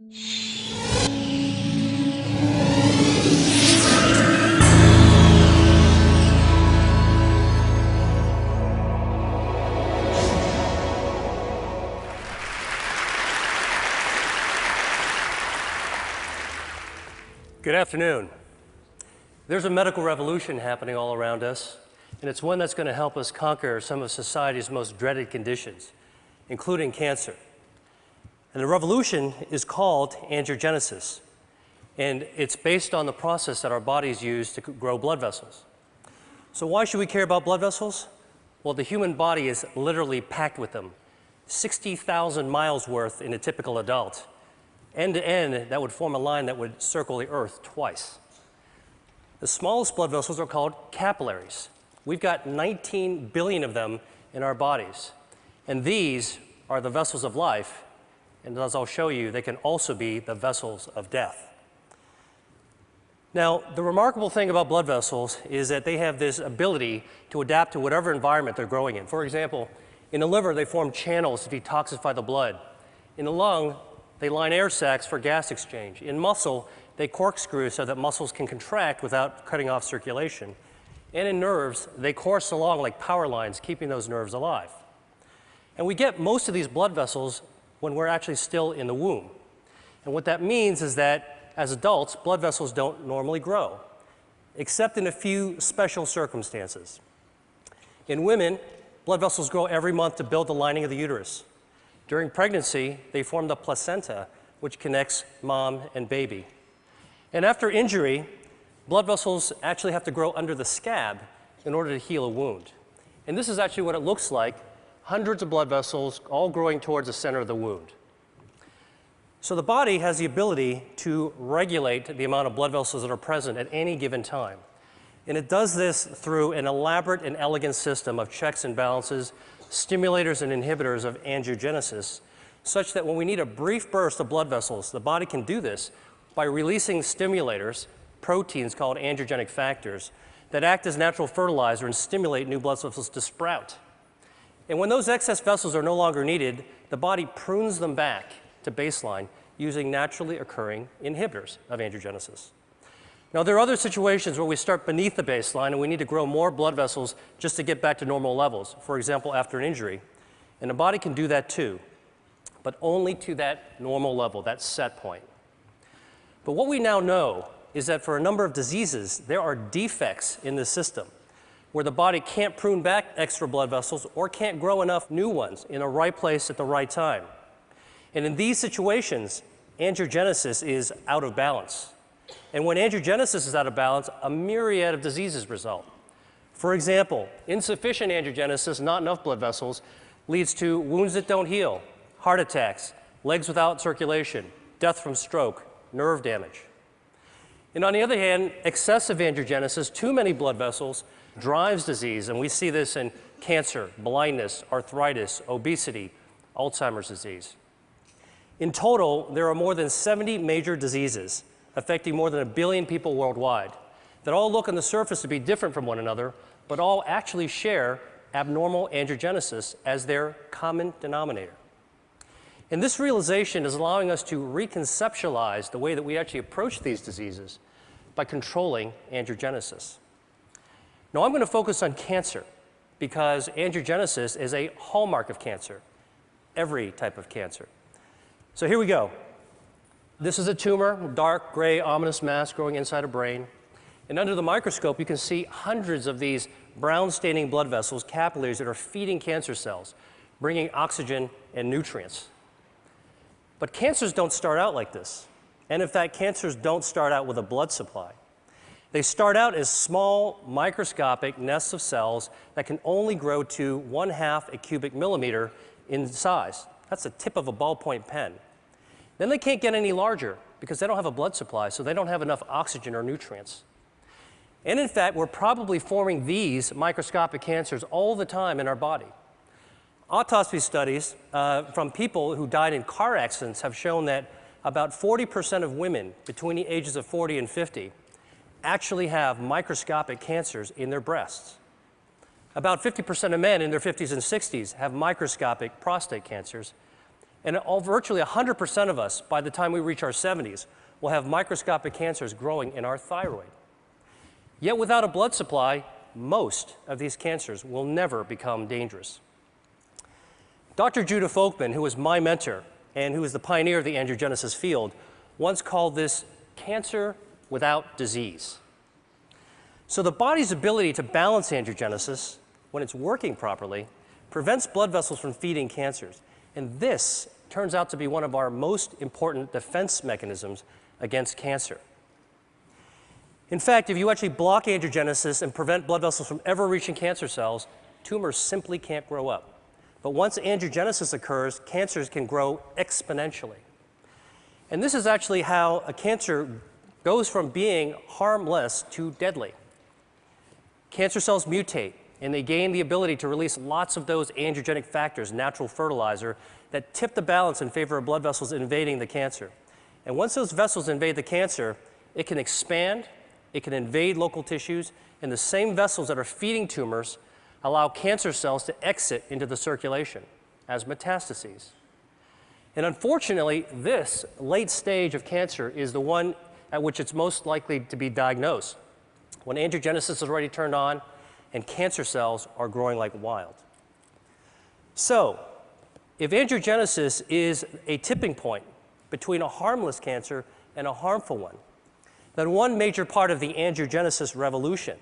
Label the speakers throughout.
Speaker 1: Good afternoon. There's a medical revolution happening all around us, and it's one that's going to help us conquer some of society's most dreaded conditions, including cancer. And the revolution is called angiogenesis, and it's based on the process that our bodies use to grow blood vessels. So why should we care about blood vessels? Well, the human body is literally packed with them, 60,000 miles worth in a typical adult. End to end, that would form a line that would circle the Earth twice. The smallest blood vessels are called capillaries. We've got 19 billion of them in our bodies. And these are the vessels of life. And as I'll show you, they can also be the vessels of death. Now, the remarkable thing about blood vessels is that they have this ability to adapt to whatever environment they're growing in. For example, in the liver, they form channels to detoxify the blood. In the lung, they line air sacs for gas exchange. In muscle, they corkscrew so that muscles can contract without cutting off circulation. And in nerves, they course along like power lines, keeping those nerves alive. And we get most of these blood vessels when we're actually still in the womb. And what that means is that as adults, blood vessels don't normally grow, except in a few special circumstances. In women, blood vessels grow every month to build the lining of the uterus. During pregnancy, they form the placenta, which connects mom and baby. And after injury, blood vessels actually have to grow under the scab in order to heal a wound. And this is actually what it looks like, hundreds of blood vessels all growing towards the center of the wound. So the body has the ability to regulate the amount of blood vessels that are present at any given time. And it does this through an elaborate and elegant system of checks and balances, stimulators and inhibitors of angiogenesis, such that when we need a brief burst of blood vessels, the body can do this by releasing stimulators, proteins called angiogenic factors, that act as natural fertilizer and stimulate new blood vessels to sprout. And when those excess vessels are no longer needed, the body prunes them back to baseline using naturally occurring inhibitors of angiogenesis. Now, there are other situations where we start beneath the baseline and we need to grow more blood vessels just to get back to normal levels, for example, after an injury. And the body can do that too, but only to that normal level, that set point. But what we now know is that for a number of diseases, there are defects in the system where the body can't prune back extra blood vessels or can't grow enough new ones in the right place at the right time. And in these situations, angiogenesis is out of balance. And when angiogenesis is out of balance, a myriad of diseases result. For example, insufficient angiogenesis, not enough blood vessels, leads to wounds that don't heal, heart attacks, legs without circulation, death from stroke, nerve damage. And on the other hand, excessive angiogenesis, too many blood vessels, drives disease. And we see this in cancer, blindness, arthritis, obesity, Alzheimer's disease. In total, there are more than 70 major diseases affecting more than 1 billion people worldwide that all look on the surface to be different from one another, but all actually share abnormal angiogenesis as their common denominator. And this realization is allowing us to reconceptualize the way that we actually approach these diseases by controlling angiogenesis. Now, I'm going to focus on cancer because angiogenesis is a hallmark of cancer, every type of cancer. So here we go. This is a tumor, dark, gray, ominous mass growing inside a brain. And under the microscope, you can see hundreds of these brown-staining blood vessels, capillaries, that are feeding cancer cells, bringing oxygen and nutrients. But cancers don't start out like this. And in fact, cancers don't start out with a blood supply. They start out as small, microscopic nests of cells that can only grow to 1/2 a cubic millimeter in size. That's the tip of a ballpoint pen. Then they can't get any larger because they don't have a blood supply, so they don't have enough oxygen or nutrients. And in fact, we're probably forming these microscopic cancers all the time in our body. Autopsy studies from people who died in car accidents have shown that about 40% of women between the ages of 40 and 50 actually have microscopic cancers in their breasts. About 50% of men in their 50s and 60s have microscopic prostate cancers. And virtually 100% of us, by the time we reach our 70s, will have microscopic cancers growing in our thyroid. Yet without a blood supply, most of these cancers will never become dangerous. Dr. Judah Folkman, who was my mentor and who was the pioneer of the angiogenesis field, once called this cancer without disease. So the body's ability to balance angiogenesis, when it's working properly, prevents blood vessels from feeding cancers. And this turns out to be one of our most important defense mechanisms against cancer. In fact, if you actually block angiogenesis and prevent blood vessels from ever reaching cancer cells, tumors simply can't grow up. But once angiogenesis occurs, cancers can grow exponentially. And this is actually how a cancer goes from being harmless to deadly. Cancer cells mutate, and they gain the ability to release lots of those angiogenic factors, natural fertilizer, that tip the balance in favor of blood vessels invading the cancer. And once those vessels invade the cancer, it can expand, it can invade local tissues, and the same vessels that are feeding tumors allow cancer cells to exit into the circulation as metastases. And unfortunately, this late stage of cancer is the one at which it's most likely to be diagnosed, when angiogenesis is already turned on and cancer cells are growing like wild. So, if angiogenesis is a tipping point between a harmless cancer and a harmful one, then one major part of the angiogenesis revolution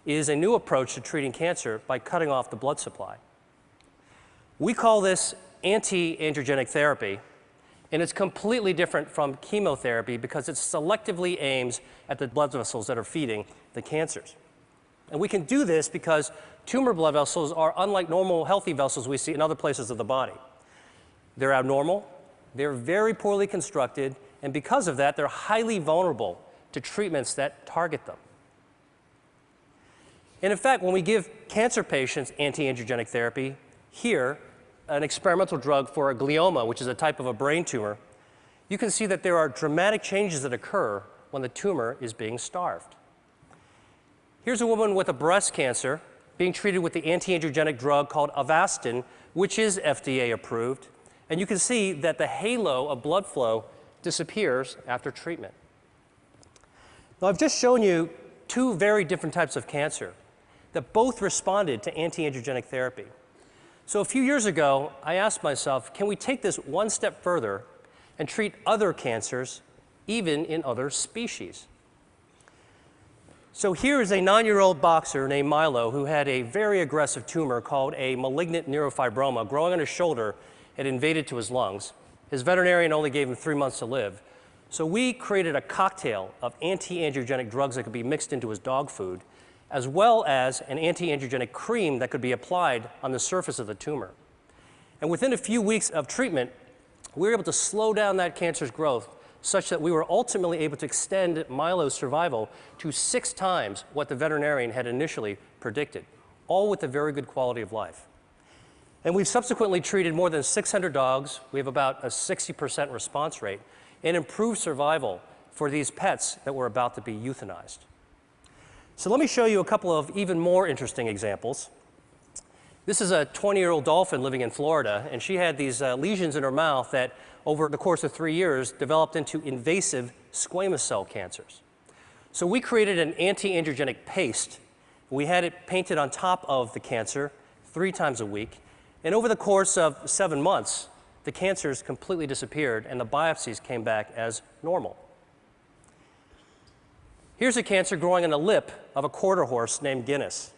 Speaker 1: is a new approach to treating cancer by cutting off the blood supply. We call this anti-angiogenic therapy, and it's completely different from chemotherapy because it selectively aims at the blood vessels that are feeding the cancers. And we can do this because tumor blood vessels are unlike normal healthy vessels we see in other places of the body. They're abnormal, they're very poorly constructed, and because of that, they're highly vulnerable to treatments that target them. And in fact, when we give cancer patients anti-angiogenic therapy, here, an experimental drug for a glioma, which is a type of a brain tumor, you can see that there are dramatic changes that occur when the tumor is being starved. Here's a woman with a breast cancer being treated with the anti-angiogenic drug called Avastin, which is FDA approved, and you can see that the halo of blood flow disappears after treatment. Now, I've just shown you two very different types of cancer that both responded to anti-angiogenic therapy. So a few years ago, I asked myself, can we take this one step further and treat other cancers, even in other species? So here is a 9-year-old boxer named Milo who had a very aggressive tumor called a malignant neurofibroma growing on his shoulder. It invaded to his lungs. His veterinarian only gave him 3 months to live. So we created a cocktail of anti-angiogenic drugs that could be mixed into his dog food, as well as an anti-angiogenic cream that could be applied on the surface of the tumor. And within a few weeks of treatment, we were able to slow down that cancer's growth such that we were ultimately able to extend Milo's survival to 6 times what the veterinarian had initially predicted, all with a very good quality of life. And we've subsequently treated more than 600 dogs. We have about a 60% response rate and improved survival for these pets that were about to be euthanized. So let me show you a couple of even more interesting examples. This is a 20-year-old dolphin living in Florida, and she had these lesions in her mouth that, over the course of 3 years, developed into invasive squamous cell cancers. So we created an anti-angiogenic paste. We had it painted on top of the cancer 3 times a week, and over the course of 7 months, the cancers completely disappeared and the biopsies came back as normal. Here's a cancer growing on the lip of a quarter horse named Guinness.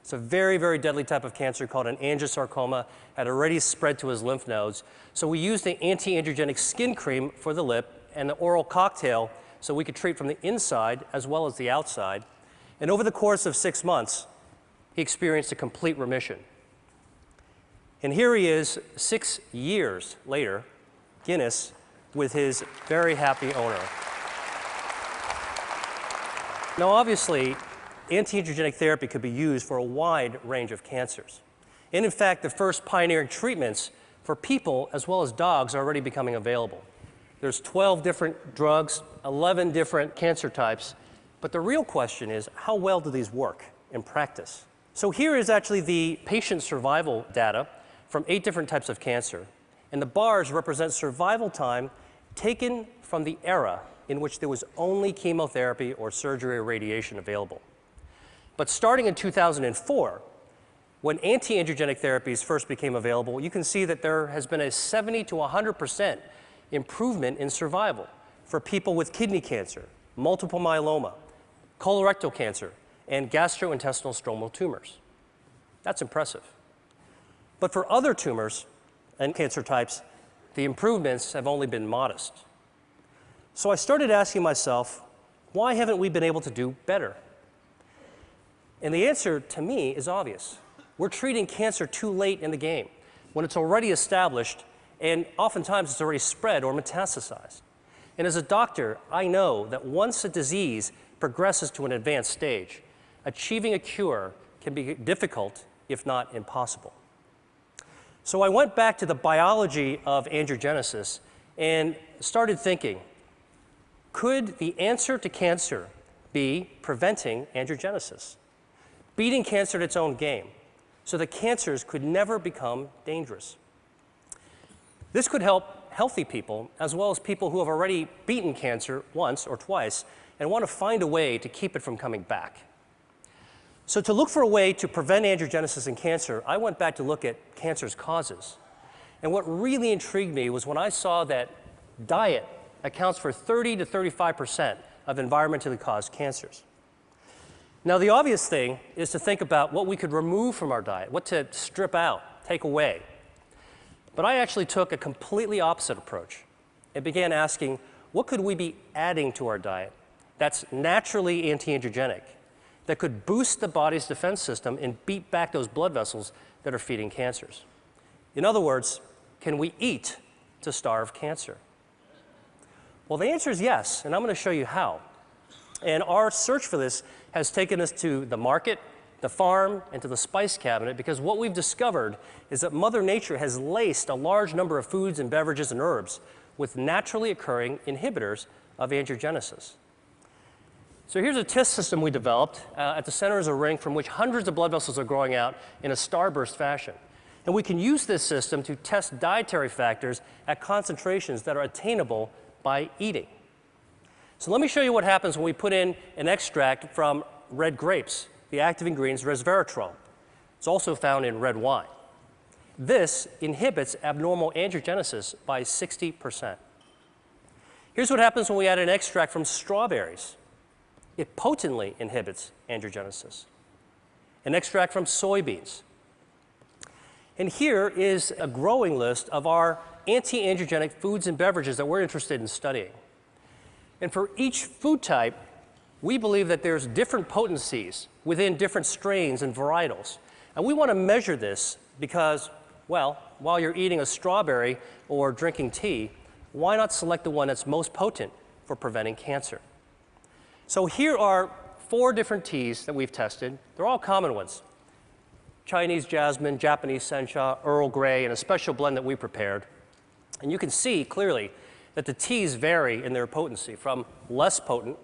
Speaker 1: It's a very, very deadly type of cancer called an angiosarcoma, had already spread to his lymph nodes. So we used the anti-angiogenic skin cream for the lip and the oral cocktail so we could treat from the inside as well as the outside. And over the course of 6 months, he experienced a complete remission. And here he is 6 years later, Guinness, with his very happy owner. Now, obviously, anti-angiogenic therapy could be used for a wide range of cancers. And in fact, the first pioneering treatments for people as well as dogs are already becoming available. There's 12 different drugs, 11 different cancer types, but the real question is, how well do these work in practice? So here is actually the patient survival data from 8 different types of cancer. And the bars represent survival time taken from the era in which there was only chemotherapy or surgery or radiation available. But starting in 2004, when anti-angiogenic therapies first became available, you can see that there has been a 70 to 100% improvement in survival for people with kidney cancer, multiple myeloma, colorectal cancer, and gastrointestinal stromal tumors. That's impressive. But for other tumors and cancer types, the improvements have only been modest. So I started asking myself, why haven't we been able to do better? And the answer to me is obvious. We're treating cancer too late in the game, when it's already established and oftentimes it's already spread or metastasized. And as a doctor, I know that once a disease progresses to an advanced stage, achieving a cure can be difficult, if not impossible. So I went back to the biology of angiogenesis and started thinking, could the answer to cancer be preventing angiogenesis? Beating cancer at its own game, so that cancers could never become dangerous. This could help healthy people, as well as people who have already beaten cancer once or twice and want to find a way to keep it from coming back. So to look for a way to prevent angiogenesis in cancer, I went back to look at cancer's causes. And what really intrigued me was when I saw that diet accounts for 30 to 35% of environmentally caused cancers. Now, the obvious thing is to think about what we could remove from our diet, what to strip out, take away. But I actually took a completely opposite approach and began asking, what could we be adding to our diet that's naturally anti-angiogenic, that could boost the body's defense system and beat back those blood vessels that are feeding cancers? In other words, can we eat to starve cancer? Well, the answer is yes, and I'm going to show you how. And our search for this has taken us to the market, the farm, and to the spice cabinet, because what we've discovered is that Mother Nature has laced a large number of foods and beverages and herbs with naturally occurring inhibitors of angiogenesis. So here's a test system we developed. At the center is a ring from which hundreds of blood vessels are growing out in a starburst fashion. And we can use this system to test dietary factors at concentrations that are attainable by eating. So let me show you what happens when we put in an extract from red grapes. The active ingredient is resveratrol. It's also found in red wine. This inhibits abnormal angiogenesis by 60%. Here's what happens when we add an extract from strawberries. It potently inhibits angiogenesis. An extract from soybeans. And here is a growing list of our anti-angiogenic foods and beverages that we're interested in studying. And for each food type, we believe that there's different potencies within different strains and varietals. And we want to measure this because, well, while you're eating a strawberry or drinking tea, why not select the one that's most potent for preventing cancer? So here are 4 different teas that we've tested. They're all common ones: Chinese jasmine, Japanese sencha, Earl Grey, and a special blend that we prepared. And you can see clearly that the teas vary in their potency from less potent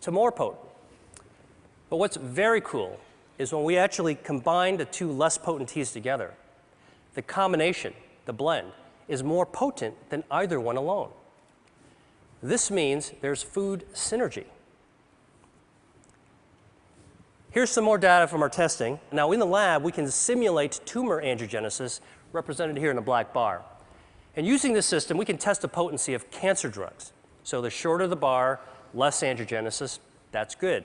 Speaker 1: to more potent. But what's very cool is when we actually combine the 2 less potent teas together, the combination, the blend, is more potent than either one alone. This means there's food synergy. Here's some more data from our testing. Now, in the lab, we can simulate tumor angiogenesis, represented here in the black bar. And using this system, we can test the potency of cancer drugs. So the shorter the bar, less angiogenesis, that's good.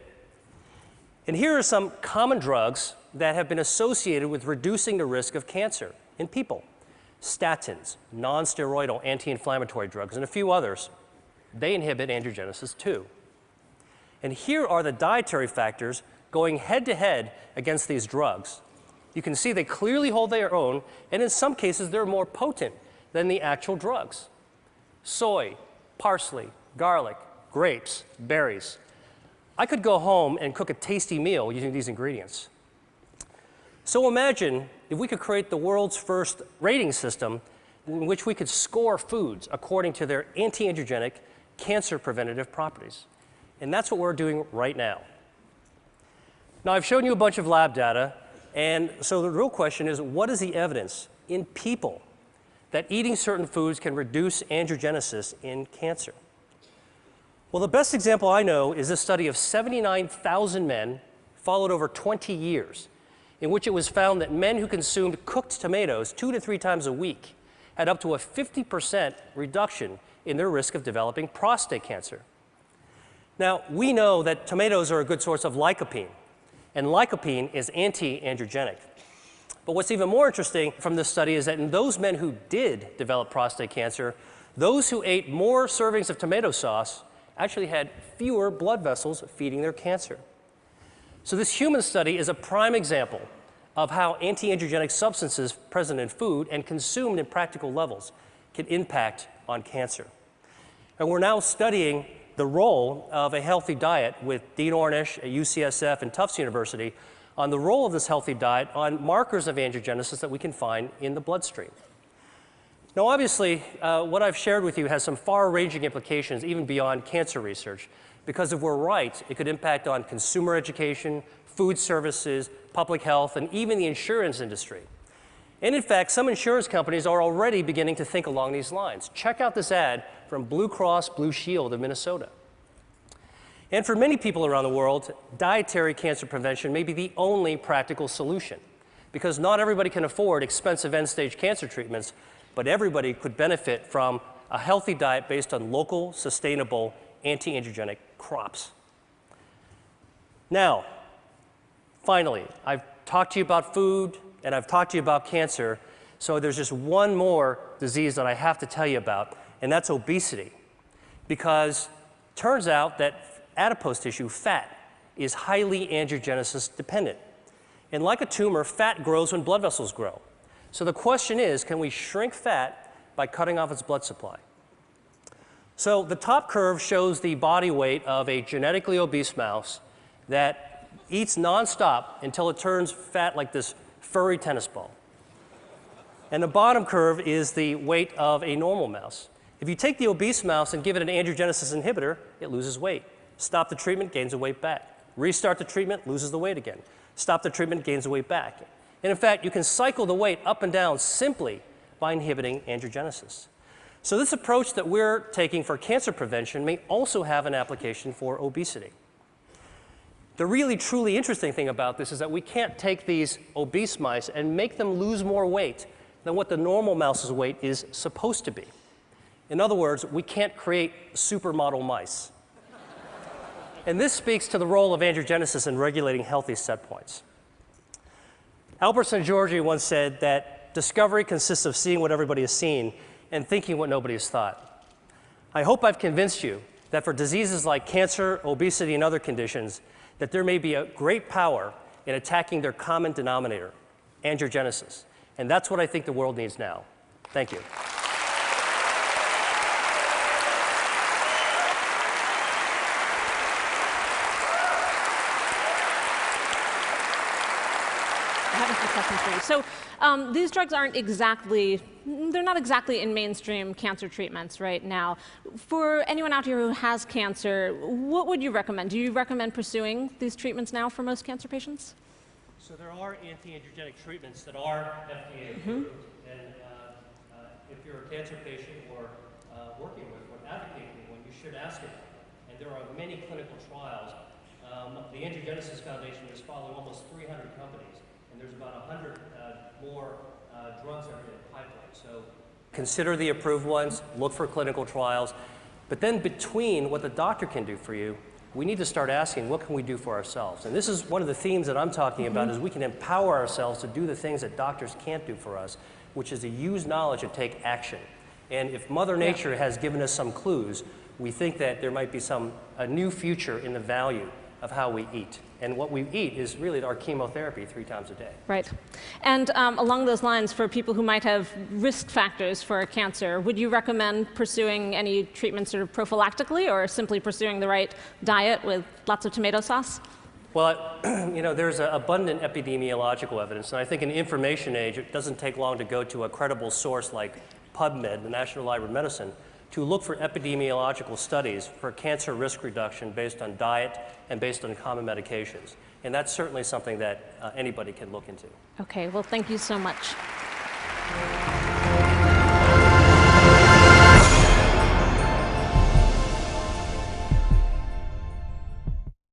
Speaker 1: And here are some common drugs that have been associated with reducing the risk of cancer in people. Statins, non-steroidal anti-inflammatory drugs, and a few others. They inhibit angiogenesis too. And here are the dietary factors going head-to-head against these drugs. You can see they clearly hold their own, and in some cases, they're more potent than the actual drugs. Soy, parsley, garlic, grapes, berries. I could go home and cook a tasty meal using these ingredients. So imagine if we could create the world's first rating system in which we could score foods according to their anti-angiogenic, cancer preventative properties. And that's what we're doing right now. Now, I've shown you a bunch of lab data, and so the real question is, what is the evidence in people that eating certain foods can reduce angiogenesis in cancer. Well, the best example I know is this study of 79,000 men followed over 20 years, in which it was found that men who consumed cooked tomatoes 2 to 3 times a week had up to a 50% reduction in their risk of developing prostate cancer. Now, we know that tomatoes are a good source of lycopene, and lycopene is anti-angiogenic. But what's even more interesting from this study is that in those men who did develop prostate cancer, those who ate more servings of tomato sauce actually had fewer blood vessels feeding their cancer. So this human study is a prime example of how anti-angiogenic substances present in food and consumed in practical levels can impact on cancer. And we're now studying the role of a healthy diet with Dean Ornish at UCSF and Tufts University on the role of this healthy diet on markers of angiogenesis that we can find in the bloodstream. Now, obviously, what I've shared with you has some far-ranging implications even beyond cancer research, because if we're right, it could impact on consumer education, food services, public health, and even the insurance industry. And in fact, some insurance companies are already beginning to think along these lines. Check out this ad from Blue Cross Blue Shield of Minnesota. And for many people around the world, dietary cancer prevention may be the only practical solution, because not everybody can afford expensive end-stage cancer treatments, but everybody could benefit from a healthy diet based on local, sustainable, anti-angiogenic crops. Now, finally, I've talked to you about food, and I've talked to you about cancer, so there's just one more disease that I have to tell you about, and that's obesity. Because it turns out that adipose tissue, fat, is highly angiogenesis dependent. And like a tumor, fat grows when blood vessels grow. So the question is, can we shrink fat by cutting off its blood supply? So the top curve shows the body weight of a genetically obese mouse that eats nonstop until it turns fat like this furry tennis ball. And the bottom curve is the weight of a normal mouse. If you take the obese mouse and give it an angiogenesis inhibitor, it loses weight. Stop the treatment, gains the weight back. Restart the treatment, loses the weight again. Stop the treatment, gains the weight back. And in fact, you can cycle the weight up and down simply by inhibiting angiogenesis. So this approach that we're taking for cancer prevention may also have an application for obesity. The really, truly interesting thing about this is that we can't take these obese mice and make them lose more weight than what the normal mouse's weight is supposed to be. In other words, we can't create supermodel mice. And this speaks to the role of angiogenesis in regulating healthy set points. Albert Szent-Györgyi once said that discovery consists of seeing what everybody has seen and thinking what nobody has thought. I hope I've convinced you that for diseases like cancer, obesity, and other conditions, that there may be a great power in attacking their common denominator, angiogenesis. And that's what I think the world needs now. Thank you.
Speaker 2: So these drugs aren't exactly, they're not exactly in mainstream cancer treatments right now. For anyone out here who has cancer, what would you recommend? Do you recommend pursuing these treatments now for most cancer patients?
Speaker 1: So there are anti-angiogenic treatments that are FDA approved. And if you're a cancer patient or working with or advocating one, you should ask it. And there are many clinical trials. The Angiogenesis Foundation is following almost 300 companies. And there's about 100 more drugs that are in the pipeline. So consider the approved ones, look for clinical trials. But then between what the doctor can do for you, we need to start asking, what can we do for ourselves? And this is one of the themes that I'm talking about, is we can empower ourselves to do the things that doctors can't do for us, which is to use knowledge and take action. And if Mother Nature has given us some clues, we think that there might be a new future in the value of how we eat. And what we eat is really our chemotherapy 3 times a day.
Speaker 2: Right. And along those lines, for people who might have risk factors for cancer, would you recommend pursuing any treatment sort of prophylactically, or simply pursuing the right diet with lots of tomato sauce?
Speaker 1: Well, you know, there's abundant epidemiological evidence, and I think in the information age, it doesn't take long to go to a credible source like PubMed, the National Library of Medicine, to look for epidemiological studies for cancer risk reduction based on diet and based on common medications. And that's certainly something that anybody can look into.
Speaker 2: Okay, well, thank you so much.